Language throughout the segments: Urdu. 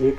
1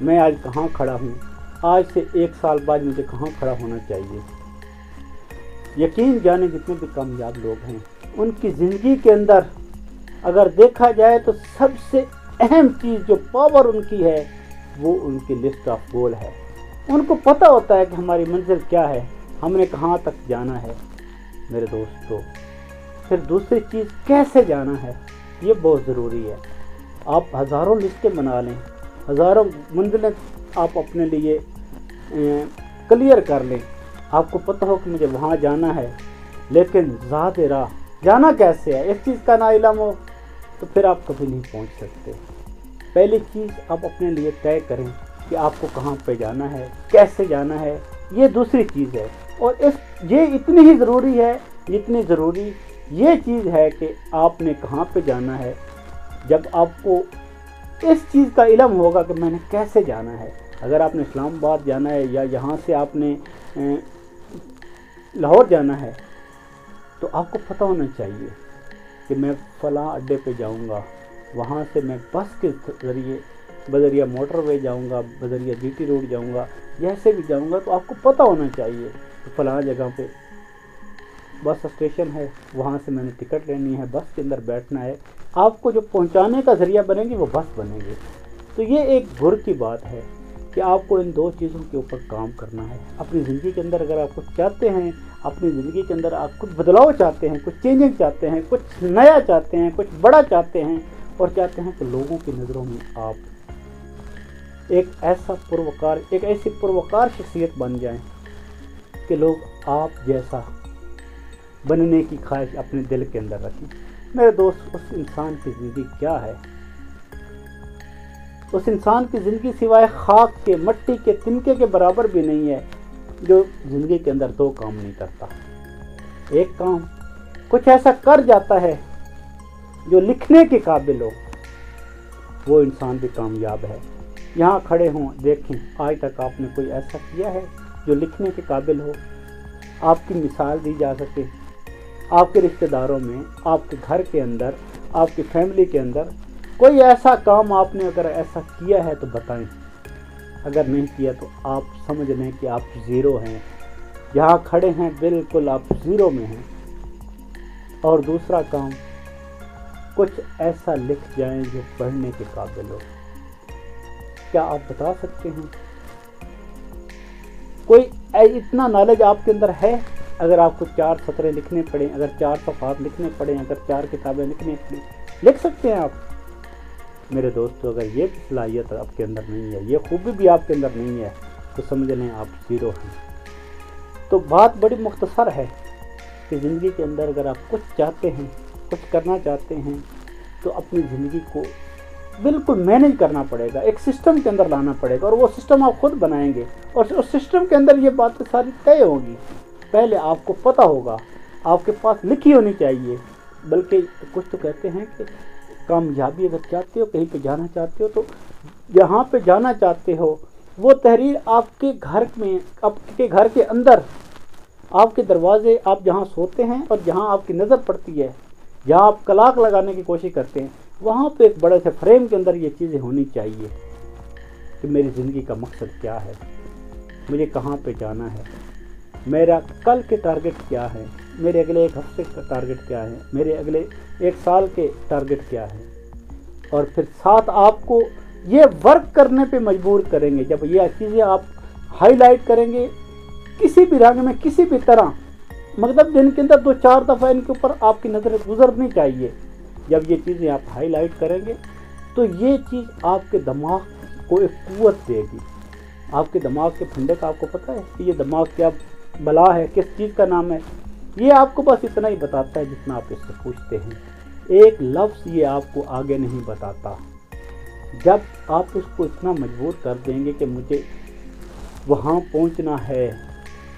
میں آج کہاں کھڑا ہوں، آج سے 1 سال بعد مجھے کہاں کھڑا ہونا چاہیے۔ یقین جانے جتنے بھی کامیاب لوگ ہیں ان کی زندگی کے اندر اگر دیکھا جائے تو سب سے اہم چیز جو پاور ان کی ہے وہ ان کی لسٹ آف گول ہے۔ ان کو پتہ ہوتا ہے کہ ہماری منزل کیا ہے، ہم نے کہاں تک جانا ہے۔ میرے دوستو، پھر دوسری چیز کیسے جانا ہے، یہ بہت ضروری ہے۔ آپ ہزاروں لسٹیں بنا لیں، ہزاروں منزلیں آپ اپنے لیے کلیئر کر لیں، آپ کو پتہ ہو کہ مجھے وہاں جانا ہے، لیکن ذات راہ جانا کیسے ہے اس چیز کا نا علم ہو تو پھر آپ کبھی نہیں پہنچ سکتے۔ پہلی چیز آپ اپنے لیے طے کریں کہ آپ کو کہاں پہ جانا ہے، کیسے جانا ہے، یہ دوسری چیز ہے۔ اور یہ اتنی ہی ضروری ہے جتنی ضروری یہ چیز ہے کہ آپ نے کہاں پہ جانا ہے۔ جب آپ کو اس چیز کا علم ہوگا کہ میں نے کیسے جانا ہے، اگر آپ نے اسلام آباد جانا ہے یا یہاں سے آپ نے لاہور جانا ہے تو آپ کو پتہ ہونا چاہیے کہ میں فلاں اڈے پہ جاؤں گا، وہاں سے میں بس کے ذریعے بذریعہ موٹر وے جاؤں گا، بذریعہ جی ٹی روڈ جاؤں گا، جیسے بھی جاؤں گا تو آپ کو پتہ ہونا چاہیے کہ فلاں جگہ پہ بس اسٹیشن ہے، وہاں سے میں نے ٹکٹ لینی ہے، بس کے اندر بیٹھنا ہے۔ آپ کو جو پہنچانے کا ذریعہ بنے گی وہ بس بنے گی۔ تو یہ ایک غور کی بات ہے کہ آپ کو ان 2 چیزوں کے اوپر کام کرنا ہے اپنی زندگی کے اندر۔ اگر آپ کچھ چاہتے ہیں اپنی زندگی کے اندر، آپ کچھ بدلاؤ چاہتے ہیں، کچھ چینجنگ چاہتے ہیں، کچھ نیا چاہتے ہیں، کچھ بڑا چاہتے ہیں، اور چاہتے ہیں کہ لوگوں کی نظروں میں آپ ایک ایسی پروقار شخصیت بن جائیں کہ لوگ آپ جیسا بننے کی خواہش اپنے دل کے اندر رکھیں۔ میرے دوست، اس انسان کی زندگی کیا ہے؟ اس انسان کی زندگی سوائے خاک کے، مٹی کے تنکے کے برابر بھی نہیں ہے جو زندگی کے اندر 2 کام نہیں کرتا۔ ایک کام کچھ ایسا کر جاتا ہے جو لکھنے کے قابل ہو، وہ انسان بھی کامیاب ہے۔ یہاں کھڑے ہوں، دیکھیں آج تک آپ نے کوئی ایسا کیا ہے جو لکھنے کے قابل ہو، آپ کی مثال دی جا سکے، آپ کے رشتہ داروں میں، آپ کے گھر کے اندر، آپ کی فیملی کے اندر کوئی ایسا کام آپ نے اگر ایسا کیا ہے تو بتائیں۔ اگر نہیں کیا تو آپ سمجھ لیں کہ آپ 0 ہیں، یہاں کھڑے ہیں بالکل آپ 0 میں ہیں۔ اور دوسرا کام، کچھ ایسا لکھ جائیں جو پڑھنے کے قابل ہو۔ کیا آپ بتا سکتے ہیں کوئی اتنا نالج آپ کے اندر ہے؟ اگر آپ کو 4 سطریں لکھنے پڑیں، اگر 4 صفحات لکھنے پڑیں، اگر 4 کتابیں لکھنے پڑیں، لکھ سکتے ہیں آپ؟ میرے دوستو، اگر یہ صلاحیت آپ کے اندر نہیں ہے، یہ خوبی بھی آپ کے اندر نہیں ہے، تو سمجھ لیں آپ 0 ہیں۔ تو بات بڑی مختصر ہے کہ زندگی کے اندر اگر آپ کچھ چاہتے ہیں، کچھ کرنا چاہتے ہیں، تو اپنی زندگی کو بالکل مینیج کرنا پڑے گا، ایک سسٹم کے اندر لانا پڑے گا، اور وہ سسٹم آپ خود بنائیں گے، اور اس سسٹم کے اندر یہ باتیں ساری طے ہوگی۔ پہلے آپ کو پتہ ہوگا، آپ کے پاس لکھی ہونی چاہیے۔ بلکہ کچھ تو کہتے ہیں کہ کامیابی اگر چاہتے ہو، کہیں پہ جانا چاہتے ہو، تو جہاں پہ جانا چاہتے ہو وہ تحریر آپ کے گھر میں، آپ کے گھر کے اندر، آپ کے دروازے، آپ جہاں سوتے ہیں اور جہاں آپ کی نظر پڑتی ہے، جہاں آپ کلاک لگانے کی کوشش کرتے ہیں، وہاں پہ ایک بڑے سے فریم کے اندر یہ چیزیں ہونی چاہیے کہ میری زندگی کا مقصد کیا ہے، مجھے کہاں پہ جانا ہے، میرا کل کے ٹارگٹ کیا ہے، میرے اگلے 1 ہفتے کا ٹارگٹ کیا ہے، میرے اگلے 1 سال کے ٹارگٹ کیا ہے۔ اور پھر ساتھ آپ کو یہ ورک کرنے پہ مجبور کریں گے۔ جب یہ چیزیں آپ ہائی لائٹ کریں گے کسی بھی رنگ میں، کسی بھی طرح، مطلب دن کے اندر 2-4 دفعہ ان کے اوپر آپ کی نظر گزرنی چاہیے۔ جب یہ چیزیں آپ ہائی لائٹ کریں گے تو یہ چیز آپ کے دماغ کو ایک قوت دے گی۔ آپ کے دماغ کے پھنڈے کا آپ کو پتہ ہے کہ یہ دماغ کیا بلا ہے، کس چیز کا نام ہے؟ یہ آپ کو بس اتنا ہی بتاتا ہے جتنا آپ اس سے پوچھتے ہیں۔ ایک لفظ یہ آپ کو آگے نہیں بتاتا۔ جب آپ اس کو اتنا مجبور کر دیں گے کہ مجھے وہاں پہنچنا ہے،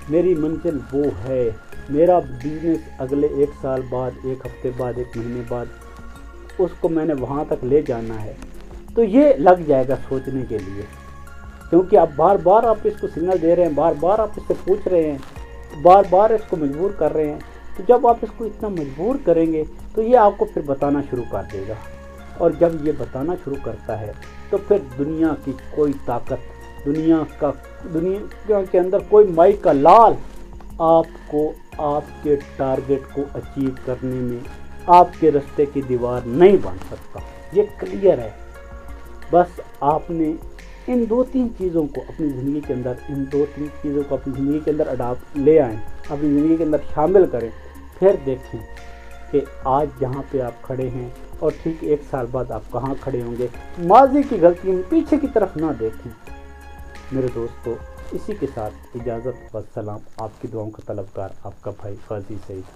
میری منزل وہ ہے، میرا بزنس اگلے 1 سال بعد، 1 ہفتے بعد، 1 مہینے بعد اس کو میں نے وہاں تک لے جانا ہے، تو یہ لگ جائے گا سوچنے کے لیے، کیونکہ آپ بار بار آپ اس کو سگنل دے رہے ہیں، بار بار آپ اس سے پوچھ رہے ہیں، بار بار اس کو مجبور کر رہے ہیں۔ تو جب آپ اس کو اتنا مجبور کریں گے تو یہ آپ کو پھر بتانا شروع کر دے گا، اور جب یہ بتانا شروع کرتا ہے تو پھر دنیا کی کوئی طاقت، دنیا کے اندر کوئی مائی کا لال آپ کو آپ کے ٹارگٹ کو اچیو کرنے میں آپ کے رستے کی دیوار نہیں بن سکتا۔ یہ کلیئر ہے۔ بس آپ نے ان 2-3 چیزوں کو اپنی زندگی کے اندر اڈاپٹ لے آئیں، اپنی زندگی کے اندر شامل کریں، پھر دیکھیں کہ آج جہاں پہ آپ کھڑے ہیں اور ٹھیک 1 سال بعد آپ کہاں کھڑے ہوں گے۔ ماضی کی غلطی میں پیچھے کی طرف نہ دیکھیں۔ میرے دوستو، اسی کے ساتھ اجازت و سلام، آپ کی دعاؤں کا طلبگار آپ کا بھائی غازی سعید۔